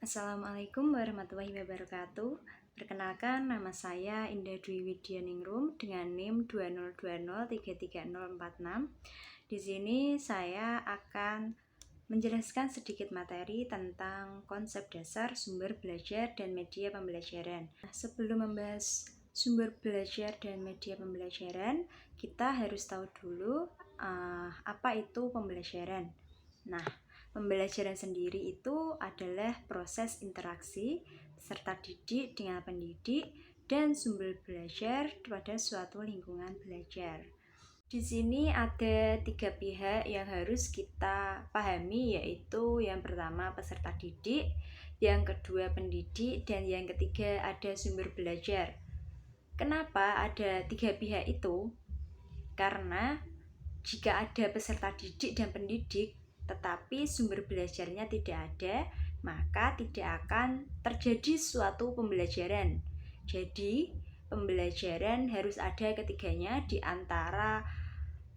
Assalamualaikum warahmatullahi wabarakatuh. Perkenalkan, nama saya Indah Dwi Widyaningrum dengan NIM 2020333046. Di sini saya akan menjelaskan sedikit materi tentang konsep dasar sumber belajar dan media pembelajaran. Sebelum membahas sumber belajar dan media pembelajaran, kita harus tahu dulu apa itu pembelajaran. Nah, pembelajaran sendiri itu adalah proses interaksi peserta didik dengan pendidik dan sumber belajar pada suatu lingkungan belajar. Di sini ada 3 pihak yang harus kita pahami, yaitu yang pertama peserta didik, yang kedua pendidik, dan yang ketiga ada sumber belajar. Kenapa ada 3 pihak itu? Karena jika ada peserta didik dan pendidik, tetapi sumber belajarnya tidak ada, maka tidak akan terjadi suatu pembelajaran. Jadi, pembelajaran harus ada ketiganya di antara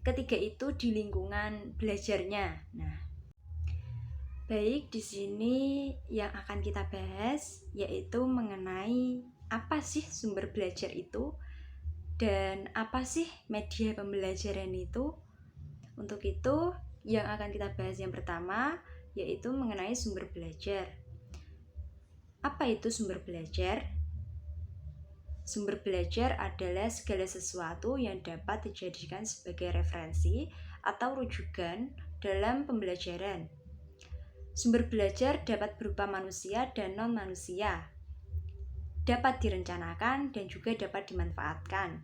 ketiga itu di lingkungan belajarnya. Nah, baik, di sini yang akan kita bahas yaitu mengenai apa sih sumber belajar itu dan apa sih media pembelajaran itu. Untuk itu, yang akan kita bahas yang pertama yaitu mengenai sumber belajar. Apa itu sumber belajar? Sumber belajar adalah segala sesuatu yang dapat dijadikan sebagai referensi atau rujukan dalam pembelajaran. Sumber belajar dapat berupa manusia dan non-manusia, dapat direncanakan dan juga dapat dimanfaatkan,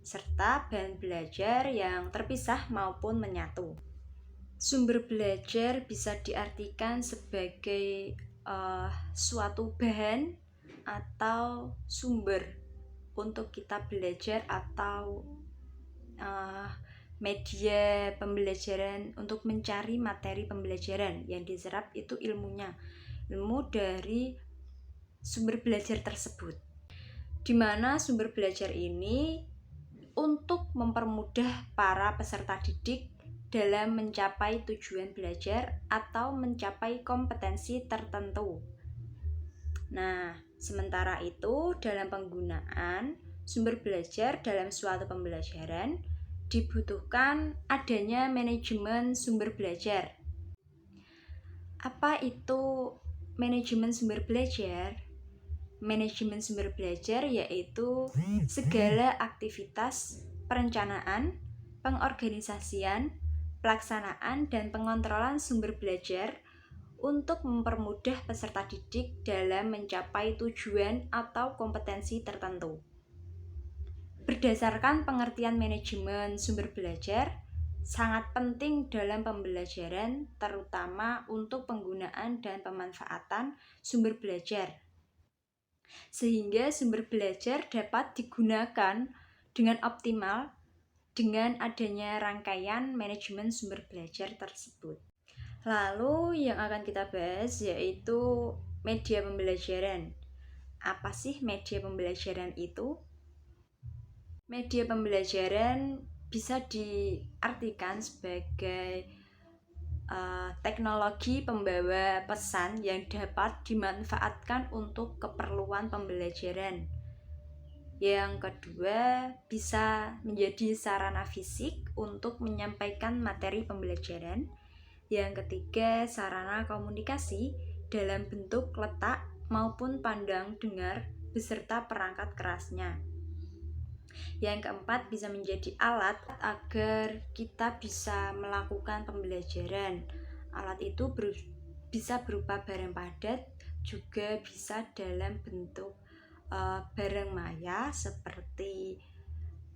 serta bahan belajar yang terpisah maupun menyatu. Sumber belajar bisa diartikan sebagai suatu bahan atau sumber untuk kita belajar atau media pembelajaran untuk mencari materi pembelajaran yang diserap itu ilmu dari sumber belajar tersebut, di mana sumber belajar ini untuk mempermudah para peserta didik dalam mencapai tujuan belajar atau mencapai kompetensi tertentu. Nah, sementara itu dalam penggunaan sumber belajar dalam suatu pembelajaran dibutuhkan adanya manajemen sumber belajar. Apa itu manajemen sumber belajar? Manajemen sumber belajar yaitu segala aktivitas perencanaan, pengorganisasian, pelaksanaan, dan pengontrolan sumber belajar untuk mempermudah peserta didik dalam mencapai tujuan atau kompetensi tertentu. Berdasarkan pengertian manajemen sumber belajar, sangat penting dalam pembelajaran, terutama untuk penggunaan dan pemanfaatan sumber belajar, sehingga sumber belajar dapat digunakan dengan optimal dengan adanya rangkaian manajemen sumber belajar tersebut. Lalu yang akan kita bahas yaitu media pembelajaran. Apa sih media pembelajaran itu? Media pembelajaran bisa diartikan sebagai teknologi pembawa pesan yang dapat dimanfaatkan untuk keperluan pembelajaran. Yang kedua, bisa menjadi sarana fisik untuk menyampaikan materi pembelajaran. Yang ketiga, sarana komunikasi dalam bentuk letak maupun pandang dengar beserta perangkat kerasnya. Yang keempat, bisa menjadi alat agar kita bisa melakukan pembelajaran. Alat itu bisa berupa barang padat, juga bisa dalam bentuk barang maya seperti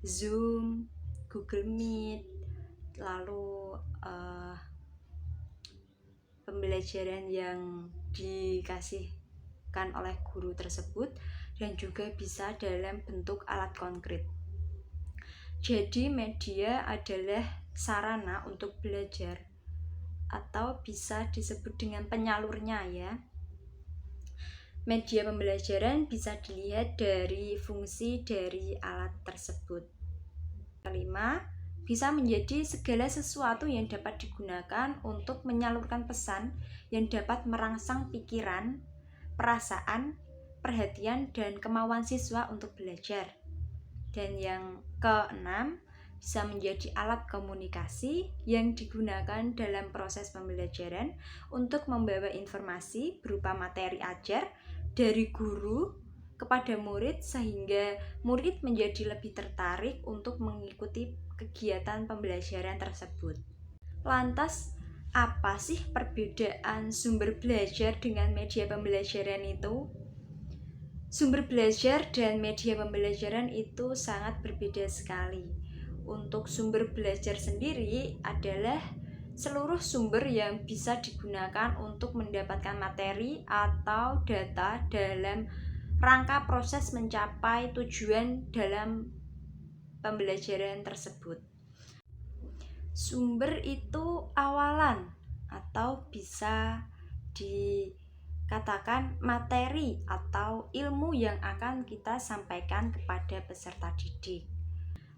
Zoom, Google Meet, lalu pembelajaran yang dikasihkan oleh guru tersebut, dan juga bisa dalam bentuk alat konkret. Jadi media adalah sarana untuk belajar atau bisa disebut dengan penyalurnya ya. Media pembelajaran bisa dilihat dari fungsi dari alat tersebut. Kelima, bisa menjadi segala sesuatu yang dapat digunakan untuk menyalurkan pesan yang dapat merangsang pikiran, perasaan, perhatian, dan kemauan siswa untuk belajar. Dan yang keenam, bisa menjadi alat komunikasi yang digunakan dalam proses pembelajaran untuk membawa informasi berupa materi ajar dari guru kepada murid sehingga murid menjadi lebih tertarik untuk mengikuti kegiatan pembelajaran tersebut. Lantas, apa sih perbedaan sumber belajar dengan media pembelajaran itu? Sumber belajar dan media pembelajaran itu sangat berbeda sekali. Untuk sumber belajar sendiri adalah seluruh sumber yang bisa digunakan untuk mendapatkan materi atau data dalam rangka proses mencapai tujuan dalam pembelajaran tersebut. Sumber itu awalan atau bisa dikatakan materi atau ilmu yang akan kita sampaikan kepada peserta didik.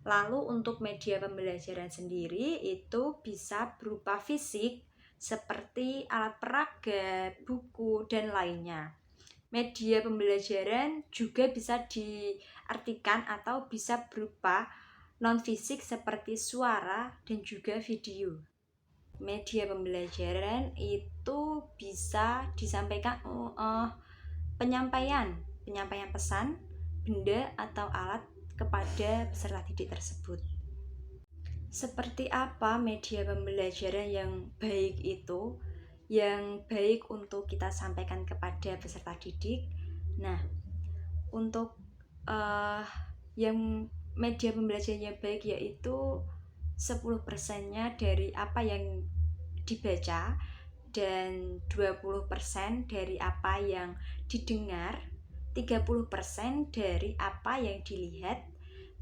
Lalu untuk media pembelajaran sendiri itu bisa berupa fisik seperti alat peraga, buku, dan lainnya. Media pembelajaran juga bisa diartikan atau bisa berupa non-fisik seperti suara dan juga video. Media pembelajaran itu bisa disampaikan penyampaian pesan, benda atau alat kepada peserta didik tersebut. Seperti apa media pembelajaran yang baik itu? Yang baik untuk kita sampaikan kepada peserta didik. Nah, untuk yang media pembelajaran yang baik yaitu 10%-nya dari apa yang dibaca dan 20% dari apa yang didengar, 30% dari apa yang dilihat,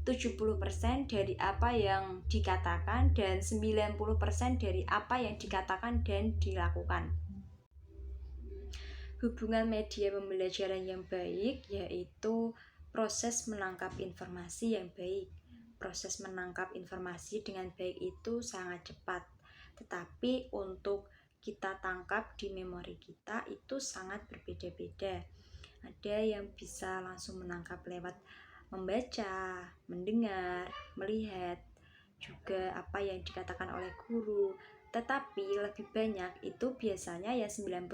70% dari apa yang dikatakan, dan 90% dari apa yang dikatakan dan dilakukan. Hubungan media pembelajaran yang baik yaitu proses menangkap informasi yang baik. Proses menangkap informasi dengan baik itu sangat cepat, tetapi untuk kita tangkap di memori kita itu sangat berbeda-beda. Ada yang bisa langsung menangkap lewat membaca, mendengar, melihat, juga apa yang dikatakan oleh guru. Tetapi lebih banyak itu biasanya ya 90%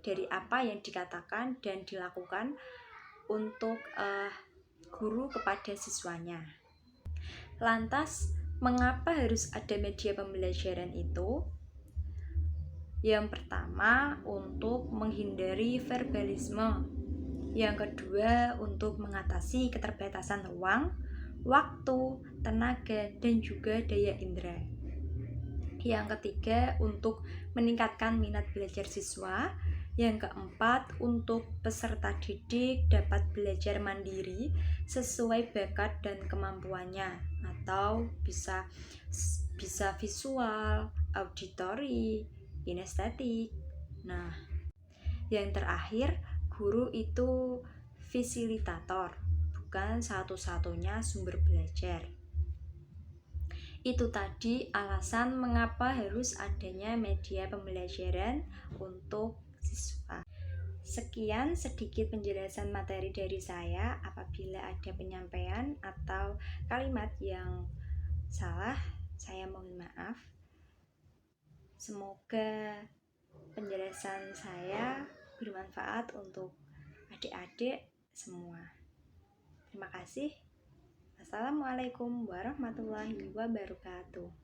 dari apa yang dikatakan dan dilakukan untuk guru kepada siswanya. Lantas, mengapa harus ada media pembelajaran itu? Yang pertama, untuk menghindari verbalisme. Yang kedua, untuk mengatasi keterbatasan ruang, waktu, tenaga, dan juga daya indera. Yang ketiga, untuk meningkatkan minat belajar siswa. Yang keempat, untuk peserta didik dapat belajar mandiri sesuai bakat dan kemampuannya, atau bisa visual, auditori, kinestetik. Nah, yang terakhir, guru itu fasilitator, bukan satu-satunya sumber belajar. Itu tadi alasan mengapa harus adanya media pembelajaran untuk siswa. Sekian sedikit penjelasan materi dari saya. Apabila ada penyampaian atau kalimat yang salah, saya mohon maaf. Semoga penjelasan saya bermanfaat untuk adik-adik semua. Terima kasih. Assalamualaikum warahmatullahi wabarakatuh.